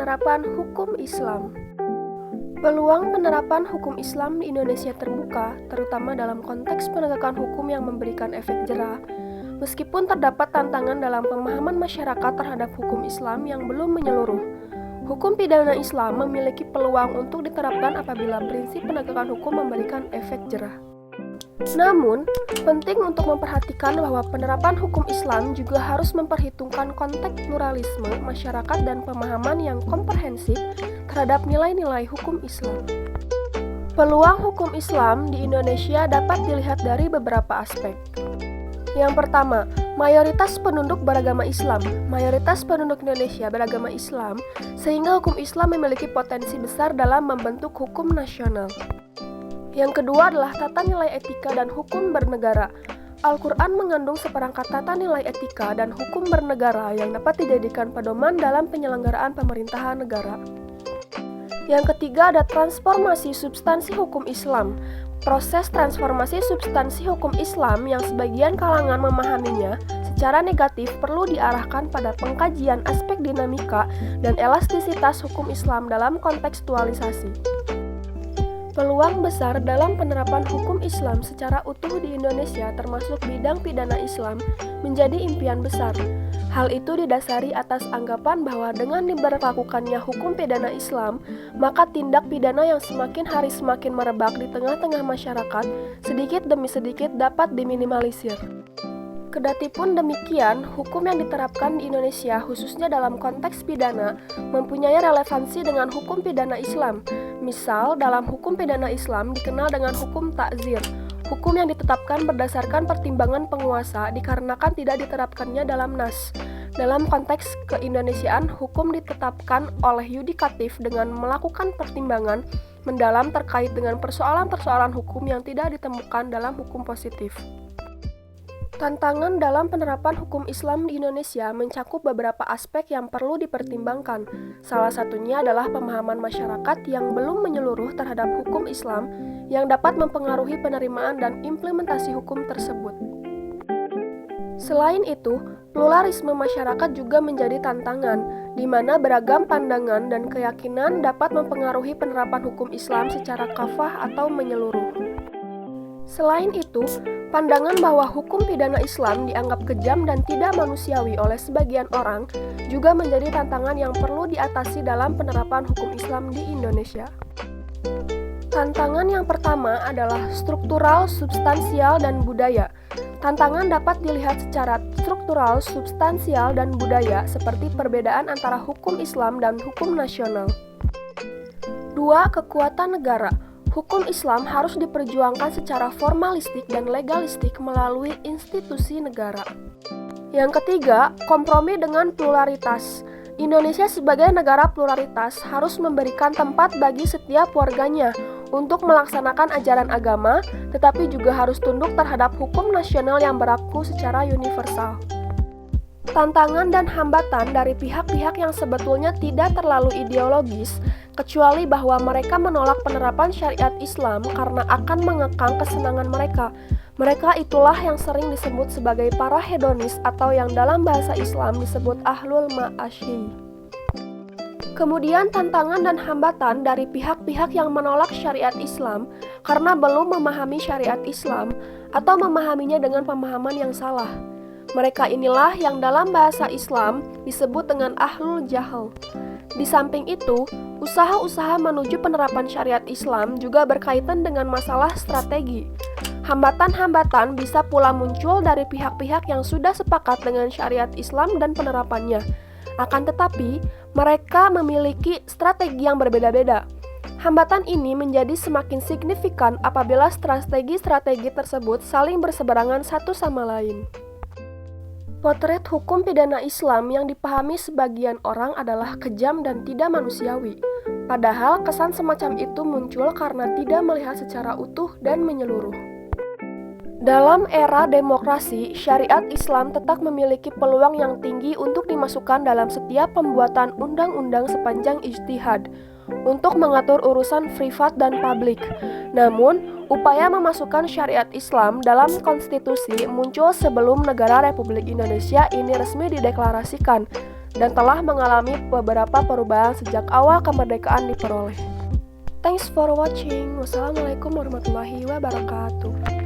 penerapan hukum Islam. Peluang penerapan hukum Islam di Indonesia terbuka, terutama dalam konteks penegakan hukum yang memberikan efek jera, meskipun terdapat tantangan dalam pemahaman masyarakat terhadap hukum Islam yang belum menyeluruh. Hukum pidana Islam memiliki peluang untuk diterapkan apabila prinsip penegakan hukum memberikan efek jera. Namun, penting untuk memperhatikan bahwa penerapan hukum Islam juga harus memperhitungkan konteks pluralisme masyarakat dan pemahaman yang komprehensif terhadap nilai-nilai hukum Islam. Peluang hukum Islam di Indonesia dapat dilihat dari beberapa aspek. Yang pertama, mayoritas penduduk beragama Islam. Mayoritas penduduk Indonesia beragama Islam, sehingga hukum Islam memiliki potensi besar dalam membentuk hukum nasional. Yang kedua adalah tata nilai etika dan hukum bernegara. Al-Quran mengandung seperangkat tata nilai etika dan hukum bernegara yang dapat dijadikan pedoman dalam penyelenggaraan pemerintahan negara. Yang ketiga ada transformasi substansi hukum Islam. Proses transformasi substansi hukum Islam yang sebagian kalangan memahaminya secara negatif perlu diarahkan pada pengkajian aspek dinamika dan elastisitas hukum Islam dalam kontekstualisasi. Peluang besar dalam penerapan hukum Islam secara utuh di Indonesia termasuk bidang pidana Islam menjadi impian besar. Hal itu didasari atas anggapan bahwa dengan diberlakukannya hukum pidana Islam, maka tindak pidana yang semakin hari semakin merebak di tengah-tengah masyarakat sedikit demi sedikit dapat diminimalisir. Kedatipun demikian, hukum yang diterapkan di Indonesia khususnya dalam konteks pidana mempunyai relevansi dengan hukum pidana Islam. Misal, dalam hukum pidana Islam dikenal dengan hukum takzir, hukum yang ditetapkan berdasarkan pertimbangan penguasa dikarenakan tidak diterapkannya dalam nas. Dalam konteks keindonesiaan, hukum ditetapkan oleh yudikatif dengan melakukan pertimbangan mendalam terkait dengan persoalan-persoalan hukum yang tidak ditemukan dalam hukum positif. Tantangan dalam penerapan hukum Islam di Indonesia mencakup beberapa aspek yang perlu dipertimbangkan. Salah satunya adalah pemahaman masyarakat yang belum menyeluruh terhadap hukum Islam yang dapat mempengaruhi penerimaan dan implementasi hukum tersebut. Selain itu, pluralisme masyarakat juga menjadi tantangan, di mana beragam pandangan dan keyakinan dapat mempengaruhi penerapan hukum Islam secara kafah atau menyeluruh. Selain itu, pandangan bahwa hukum pidana Islam dianggap kejam dan tidak manusiawi oleh sebagian orang juga menjadi tantangan yang perlu diatasi dalam penerapan hukum Islam di Indonesia. Tantangan yang pertama adalah struktural, substansial, dan budaya. Tantangan dapat dilihat secara struktural, substansial, dan budaya seperti perbedaan antara hukum Islam dan hukum nasional. 2. Kekuatan negara. Hukum Islam harus diperjuangkan secara formalistik dan legalistik melalui institusi negara. Yang ketiga, kompromi dengan pluralitas. Indonesia sebagai negara pluralitas harus memberikan tempat bagi setiap warganya untuk melaksanakan ajaran agama, tetapi juga harus tunduk terhadap hukum nasional yang berlaku secara universal. Tantangan dan hambatan dari pihak-pihak yang sebetulnya tidak terlalu ideologis, kecuali bahwa mereka menolak penerapan syariat Islam karena akan mengekang kesenangan mereka. Mereka itulah yang sering disebut sebagai para hedonis atau yang dalam bahasa Islam disebut ahlul ma'asyi. Kemudian tantangan dan hambatan dari pihak-pihak yang menolak syariat Islam karena belum memahami syariat Islam atau memahaminya dengan pemahaman yang salah. Mereka inilah yang dalam bahasa Islam disebut dengan ahlul jahal. Di samping itu, usaha-usaha menuju penerapan syariat Islam juga berkaitan dengan masalah strategi. Hambatan-hambatan bisa pula muncul dari pihak-pihak yang sudah sepakat dengan syariat Islam dan penerapannya. Akan tetapi, mereka memiliki strategi yang berbeda-beda. Hambatan ini menjadi semakin signifikan apabila strategi-strategi tersebut saling berseberangan satu sama lain. Potret hukum pidana Islam yang dipahami sebagian orang adalah kejam dan tidak manusiawi. Padahal kesan semacam itu muncul karena tidak melihat secara utuh dan menyeluruh. Dalam era demokrasi, syariat Islam tetap memiliki peluang yang tinggi untuk dimasukkan dalam setiap pembuatan undang-undang sepanjang ijtihad untuk mengatur urusan privat dan publik. Namun, upaya memasukkan syariat Islam dalam konstitusi muncul sebelum negara Republik Indonesia ini resmi dideklarasikan. dan telah mengalami beberapa perubahan sejak awal kemerdekaan diperoleh. Thanks for watching. Wassalamualaikum warahmatullahi wabarakatuh.